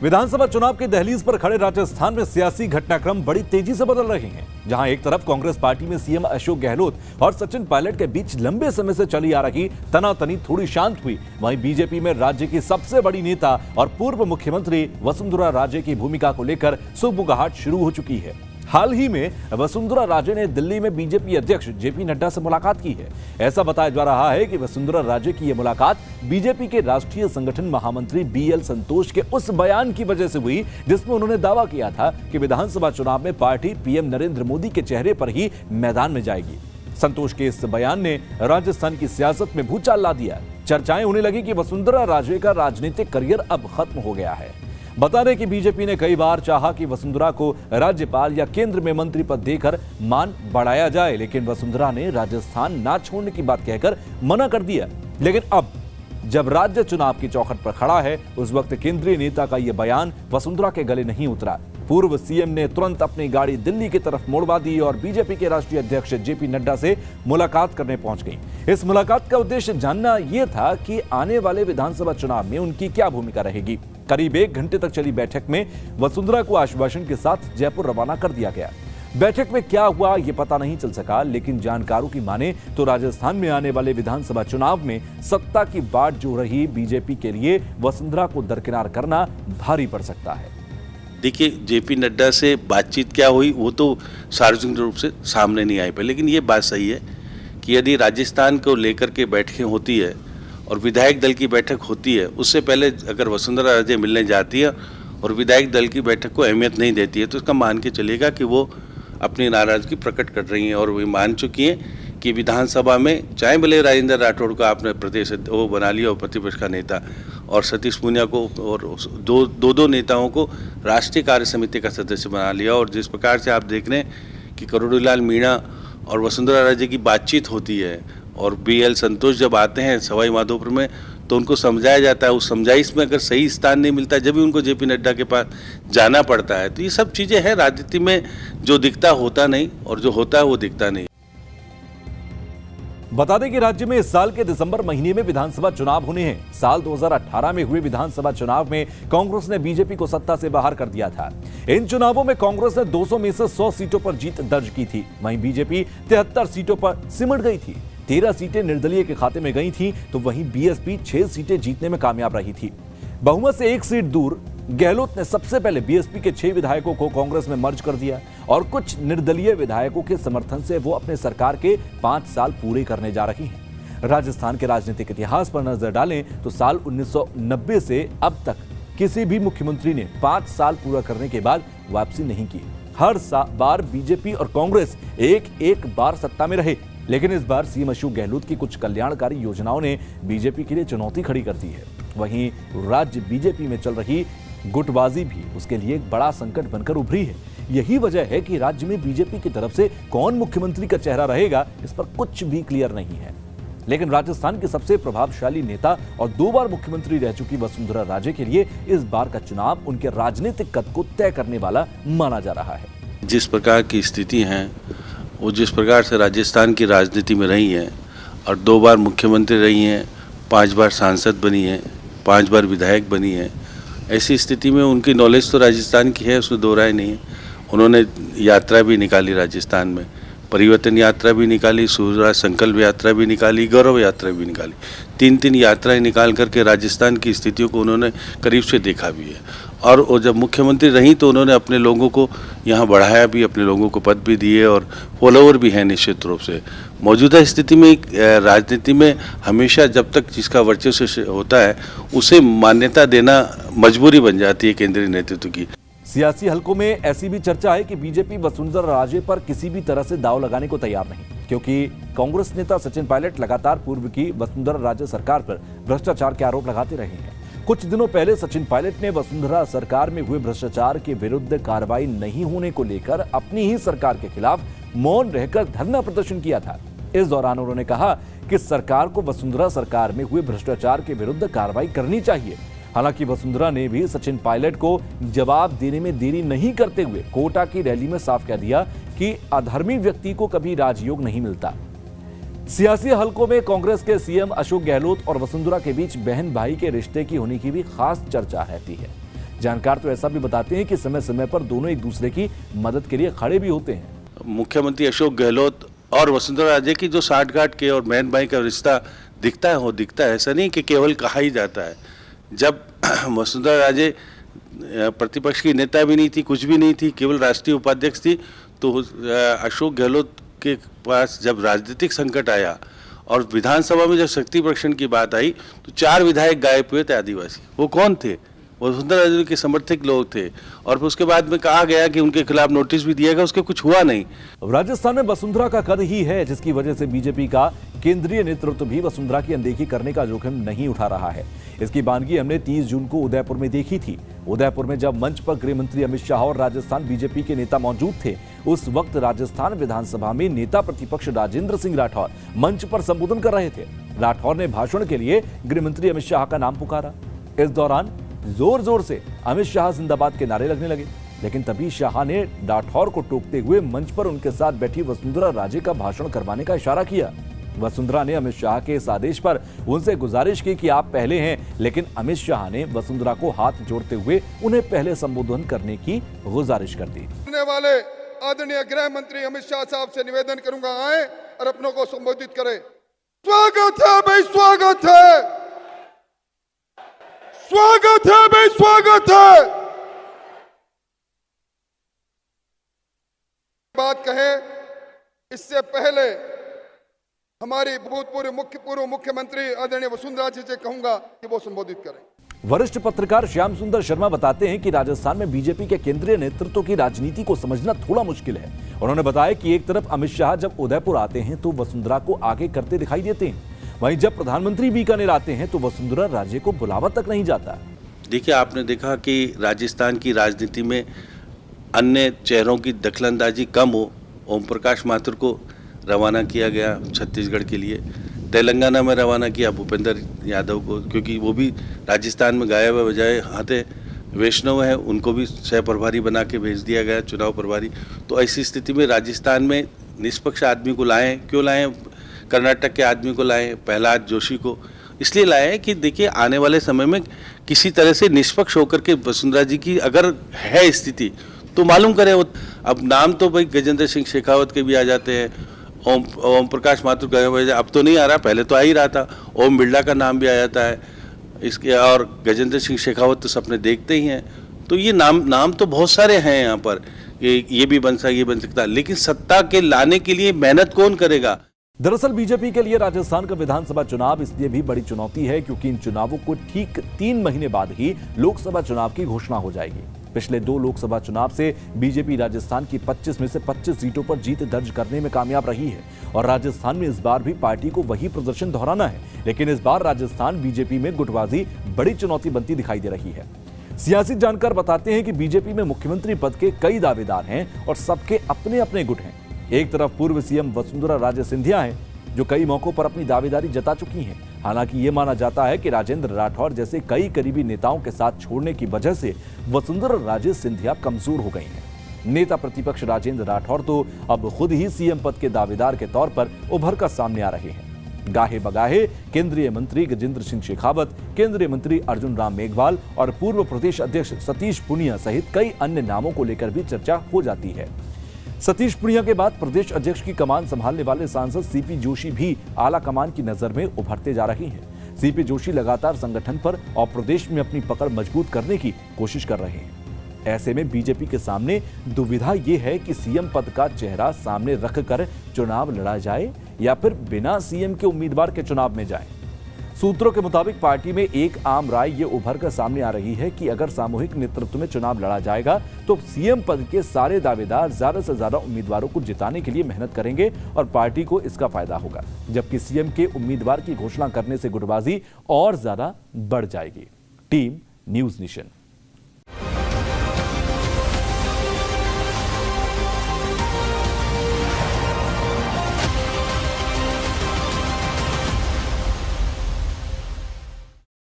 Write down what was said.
विधानसभा चुनाव की दहलीज पर खड़े राजस्थान में सियासी घटनाक्रम बड़ी तेजी से बदल रहे हैं। जहां एक तरफ कांग्रेस पार्टी में सीएम अशोक गहलोत और सचिन पायलट के बीच लंबे समय से चली आ रही तनातनी थोड़ी शांत हुई, वहीं बीजेपी में राज्य की सबसे बड़ी नेता और पूर्व मुख्यमंत्री वसुंधरा राजे की भूमिका को लेकर सुगबुगाहट शुरू हो चुकी है। हाल ही में वसुंधरा राजे ने दिल्ली में बीजेपी अध्यक्ष जेपी नड्डा से मुलाकात की है। ऐसा बताया जा रहा है कि वसुंधरा राजे की यह मुलाकात बीजेपी के राष्ट्रीय संगठन महामंत्री बीएल संतोष के उस बयान की वजह से हुई जिसमें उन्होंने दावा किया था कि विधानसभा चुनाव में पार्टी पीएम नरेंद्र मोदी के चेहरे पर ही मैदान में जाएगी। संतोष के इस बयान ने राजस्थान की सियासत में भूचाल ला दिया। चर्चाएं होने लगी कि वसुंधरा राजे का राजनीतिक करियर अब खत्म हो गया है। बता दें कि बीजेपी ने कई बार चाहा कि वसुंधरा को राज्यपाल या केंद्र में मंत्री पद देकर मान बढ़ाया जाए, लेकिन वसुंधरा ने राजस्थान ना छोड़ने की बात कहकर मना कर दिया। लेकिन अब जब राज्य चुनाव की चौखट पर खड़ा है, उस वक्त केंद्रीय नेता का यह बयान वसुंधरा के गले नहीं उतरा। पूर्व सीएम ने तुरंत अपनी गाड़ी दिल्ली की तरफ मोड़वा दी और बीजेपी के राष्ट्रीय अध्यक्ष जेपी नड्डा से मुलाकात करने पहुंच गई। इस मुलाकात का उद्देश्य जानना यह था कि आने वाले विधानसभा चुनाव में उनकी क्या भूमिका रहेगी। करीब 1 घंटे तक चली बैठक में वसुंधरा को आश्वासन के साथ जयपुर रवाना कर दिया गया। बैठक में क्या हुआ ये पता नहीं चल सका, लेकिन जानकारों की माने तो राजस्थान में आने वाले विधानसभा चुनाव में सत्ता की बाट जो रही बीजेपी के लिए वसुंधरा को दरकिनार करना भारी पड़ सकता है। देखिए, जेपी नड्डा से बातचीत क्या हुई वो तो सार्वजनिक रूप से सामने नहीं आई, पर लेकिन ये बात सही है कि यदि राजस्थान को लेकर के बैठकें होती है और विधायक दल की बैठक होती है, उससे पहले अगर वसुंधरा राजे मिलने जाती है और विधायक दल की बैठक को अहमियत नहीं देती है, तो इसका मान के चलेगा कि वो अपनी नाराजगी प्रकट कर रही हैं और वो मान चुकी हैं कि विधानसभा में चाहे भले राजेंद्र राठौड़ को आपने प्रदेश वो बना लिया और प्रतिपक्ष का नेता, और सतीश पूनिया को और दो नेताओं को राष्ट्रीय कार्य समिति का सदस्य बना लिया। और जिस प्रकार से आप देख रहे हैं कि करोड़ीलाल मीणा और वसुंधरा राजे की बातचीत होती है और बीएल संतोष जब आते हैं सवाई माधोपुर में, तो उनको समझाया जाता है। उस समझाइश में अगर सही स्थान नहीं मिलता, जब भी उनको जेपी नड्डा के पास जाना पड़ता है। तो ये सब चीज़ें हैं राजनीति में, जो दिखता होता नहीं और जो होता है वो दिखता नहीं। बता दें कि राज्य में इस साल के दिसंबर महीने में विधानसभा चुनाव होने हैं। साल 2018 में हुए विधानसभा चुनाव में कांग्रेस ने बीजेपी को सत्ता से बाहर कर दिया था। इन चुनावों में कांग्रेस ने 200 में से 100 सीटों पर जीत दर्ज की थी, वहीं बीजेपी 73 सीटों पर सिमट गई थी। 13 सीटें निर्दलीय के खाते में गई थी, तो वहीं बीएसपी 6 सीटें जीतने में कामयाब रही थी। बहुमत से 1 सीट दूर गहलोत ने सबसे पहले बीएसपी के 6 विधायकों को कांग्रेस में मर्ज कर दिया और कुछ निर्दलीय विधायकों के समर्थन से वो अपने सरकार के 5 साल पूरे करने जा रही हैं। राजस्थान के राजनीतिक इतिहास पर नजर डालें तो साल 1990 से अब तक किसी भी मुख्यमंत्री ने 5 साल पूरा करने के बाद वापसी नहीं की। हर बार बीजेपी और कांग्रेस एक बार सत्ता में रहे, लेकिन इस बार सीएम अशोक गहलोत की कुछ कल्याणकारी योजनाओं ने बीजेपी के लिए चुनौती खड़ी कर दी है। वहीं राज्य बीजेपी में चल रही गुटबाजी भी उसके लिए एक बड़ा संकट बनकर उभरी है। यही वजह है कि राज्य में बीजेपी की तरफ से कौन मुख्यमंत्री का चेहरा रहेगा, इस पर कुछ भी क्लियर नहीं है। लेकिन राजस्थान के सबसे प्रभावशाली नेता और 2 बार मुख्यमंत्री रह चुकी वसुंधरा राजे के लिए इस बार का चुनाव उनके राजनीतिक कद को तय करने वाला माना जा रहा है। जिस प्रकार की स्थिति है, वो जिस प्रकार से राजस्थान की राजनीति में रही हैं और 2 बार मुख्यमंत्री रही हैं, 5 बार सांसद बनी हैं, 5 बार विधायक बनी हैं, ऐसी स्थिति में उनकी नॉलेज तो राजस्थान की है, उसमें 2 राय नहीं है। उन्होंने यात्रा भी निकाली राजस्थान में, परिवर्तन यात्रा भी निकाली, सूर्य संकल्प यात्रा भी निकाली, गौरव यात्रा भी निकाली। 3 यात्राएं निकाल करके राजस्थान की स्थितियों को उन्होंने करीब से देखा भी है। और वो जब मुख्यमंत्री रही तो उन्होंने अपने लोगों को यहाँ बढ़ाया भी, अपने लोगों को पद भी दिए और फॉलोवर भी हैं निश्चित रूप से। मौजूदा स्थिति में राजनीति में हमेशा जब तक जिसका वर्चस्व होता है उसे मान्यता देना मजबूरी बन जाती है केंद्रीय नेतृत्व की। सियासी हलकों में ऐसी भी चर्चा है कि बीजेपी वसुंधरा राजे पर किसी भी तरह से दाव लगाने को तैयार नहीं, क्योंकि कांग्रेस नेता सचिन पायलट लगातार पूर्व की वसुंधरा राजे सरकार पर भ्रष्टाचार के आरोप लगाते रहे हैं। कुछ दिनों पहले सचिन पायलट ने वसुंधरा सरकार में हुए भ्रष्टाचार के विरुद्ध कार्रवाई नहीं होने को लेकर अपनी ही सरकार के खिलाफ मौन रहकर धरना प्रदर्शन किया था। इस दौरान उन्होंने कहा कि सरकार को वसुंधरा सरकार में हुए भ्रष्टाचार के विरुद्ध कार्रवाई करनी चाहिए। हालांकि वसुंधरा ने भी सचिन पायलट को जवाब देने में देरी नहीं करते हुए कोटा की रैली में साफ कह दिया कि अधर्मी व्यक्ति को कभी राजयोग नहीं मिलता। सियासी हलकों में कांग्रेस के सीएम अशोक गहलोत और वसुंधरा के बीच बहन भाई के रिश्ते की होने की भी खास चर्चा रहती है। जानकार तो ऐसा भी बताते हैं कि समय समय पर दोनों एक दूसरे की मदद के लिए खड़े भी होते हैं। मुख्यमंत्री अशोक गहलोत और वसुंधरा राजे की जो साठगांठ के और बहन भाई का रिश्ता दिखता है वो दिखता है, ऐसा नहीं कि केवल कहा ही जाता है। जब वसुंधरा राजे प्रतिपक्ष की नेता भी नहीं थी, कुछ भी नहीं थी, केवल राष्ट्रीय उपाध्यक्ष थी, तो अशोक गहलोत के पास जब राजनीतिक संकट आया और विधानसभा में जब शक्ति परीक्षण की बात आई तो 4 विधायक गायब हुए थे आदिवासी। वो कौन थे? वसुंधरा राजे के समर्थक लोग थे और फिर उसके बाद में कहा गया कि उनके खिलाफ नोटिस भी दिया गया, उसके कुछ हुआ नहीं। राजस्थान में वसुंधरा का कद ही है जिसकी वजह से बीजेपी का केंद्रीय नेतृत्व भी वसुंधरा की अनदेखी करने का जोखिम नहीं उठा रहा है। इसकी बानगी हमने 30 जून को उदयपुर में देखी थी। उदयपुर में जब मंच पर गृह मंत्री अमित शाह और राजस्थान बीजेपी के नेता मौजूद थे, उस वक्त राजस्थान विधानसभा में नेता प्रतिपक्ष राजेंद्र सिंह राठौर मंच पर संबोधन कर रहे थे। राठौर ने भाषण के लिए गृह मंत्री अमित शाह का नाम पुकारा। इस दौरान जोर जोर से अमित शाह जिंदाबाद के नारे लगने लगे, लेकिन तभी शाह ने राठौर को टोकते हुए मंच पर उनके साथ बैठी वसुंधरा राजे का भाषण करवाने का इशारा किया। वसुंधरा ने अमित शाह के इस आदेश पर उनसे गुजारिश की कि आप पहले हैं, लेकिन अमित शाह ने वसुंधरा को हाथ जोड़ते हुए उन्हें पहले संबोधन करने की गुजारिश कर दी। वाले आदरणीय गृह मंत्री अमित शाह साहब से निवेदन करूंगा, आए और अपनों को संबोधित करें। स्वागत है भाई, स्वागत है, स्वागत है भाई, स्वागत है। बात कहे इससे पहले हमारी पूर्व मुख्यमंत्री आदरणीय वसुंधरा जी से कहूंगा कि वो संबोधित करें। वरिष्ठ पत्रकार श्याम सुंदर शर्मा बताते हैं कि राजस्थान में बीजेपी के केंद्रीय नेतृत्व की राजनीति को समझना थोड़ा मुश्किल है। उन्होंने बताया कि एक तरफ अमित शाह जब उदयपुर आते हैं तो वसुंधरा को आगे करते दिखाई देते हैं, वहीं जब प्रधानमंत्री बीकानेर आते हैं तो वसुंधरा राजे को बुलावा तक नहीं जाता। देखिए, आपने देखा कि राजस्थान की राजनीति में अन्य चेहरों की दखलंदाजी कम हो, ओम प्रकाश माथुर को रवाना किया गया छत्तीसगढ़ के लिए, तेलंगाना में रवाना किया भूपेंद्र यादव को, क्योंकि वो भी राजस्थान में गायब है, बजाय हाथे वैष्णव है, उनको भी सह प्रभारी बना के भेज दिया गया, चुनाव प्रभारी। तो ऐसी स्थिति में राजस्थान में निष्पक्ष आदमी को लाएं, क्यों लाएं? कर्नाटक के आदमी को लाएं, प्रहलाद जोशी को इसलिए लाएं कि देखिए आने वाले समय में किसी तरह से निष्पक्ष होकर के वसुंधरा जी की अगर है स्थिति तो मालूम करें। अब नाम तो भाई गजेंद्र सिंह शेखावत के भी आ जाते हैं, ओम प्रकाश माथुर का अब तो नहीं आ रहा, पहले तो आ ही रहा था, ओम बिरला का नाम भी आ जाता है इसके, और गजेंद्र सिंह शेखावत तो सपने देखते ही हैं। तो ये नाम तो बहुत सारे हैं यहाँ पर, ये भी बन सकता, ये बन सकता, लेकिन सत्ता के लाने के लिए मेहनत कौन करेगा? दरअसल बीजेपी के लिए राजस्थान का विधानसभा चुनाव इसलिए भी बड़ी चुनौती है क्योंकि इन चुनावों को ठीक 3 महीने बाद ही लोकसभा चुनाव की घोषणा हो जाएगी। पिछले 2 लोकसभा चुनाव से बीजेपी राजस्थान की 25 में से 25 सीटों पर जीत दर्ज करने में कामयाब रही है और राजस्थान में इस बार भी पार्टी को वही प्रदर्शन दोहराना है। लेकिन इस बार राजस्थान बीजेपी में गुटबाजी बड़ी चुनौती बनती दिखाई दे रही है। सियासी जानकार बताते हैं कि बीजेपी में मुख्यमंत्री पद के कई दावेदार हैं और सबके अपने अपने गुट हैं। एक तरफ पूर्व सीएम वसुंधरा राजे सिंधिया हैं जो कई मौकों पर अपनी दावेदारी जता चुकी हैं। हालांकि ये माना जाता है कि राजेंद्र राठौर जैसे कई करीबी नेताओं के साथ छोड़ने की वजह से वसुंधरा राजे सिंधिया कमजोर हो गई हैं। नेता प्रतिपक्ष राजेंद्र राठौर तो अब खुद ही सीएम पद के दावेदार के तौर पर उभर कर सामने आ रहे हैं। गाहे बगाहे केंद्रीय मंत्री गजेंद्र सिंह शेखावत, केंद्रीय मंत्री अर्जुन राम मेघवाल और पूर्व प्रदेश अध्यक्ष सतीश पूनिया सहित कई अन्य नामों को लेकर भी चर्चा हो जाती है। सतीश पूनिया के बाद प्रदेश अध्यक्ष की कमान संभालने वाले सांसद सीपी जोशी भी आला कमान की नजर में उभरते जा रहे हैं। सीपी जोशी लगातार संगठन पर और प्रदेश में अपनी पकड़ मजबूत करने की कोशिश कर रहे हैं। ऐसे में बीजेपी के सामने दुविधा यह है कि सीएम पद का चेहरा सामने रखकर चुनाव लड़ा जाए या फिर बिना सीएम के उम्मीदवार के चुनाव में जाए। सूत्रों के मुताबिक पार्टी में एक आम राय ये उभर कर सामने आ रही है कि अगर सामूहिक नेतृत्व में चुनाव लड़ा जाएगा तो सीएम पद के सारे दावेदार ज्यादा से ज्यादा उम्मीदवारों को जिताने के लिए मेहनत करेंगे और पार्टी को इसका फायदा होगा, जबकि सीएम के उम्मीदवार की घोषणा करने से गुटबाजी और ज्यादा बढ़ जाएगी। Team news nation.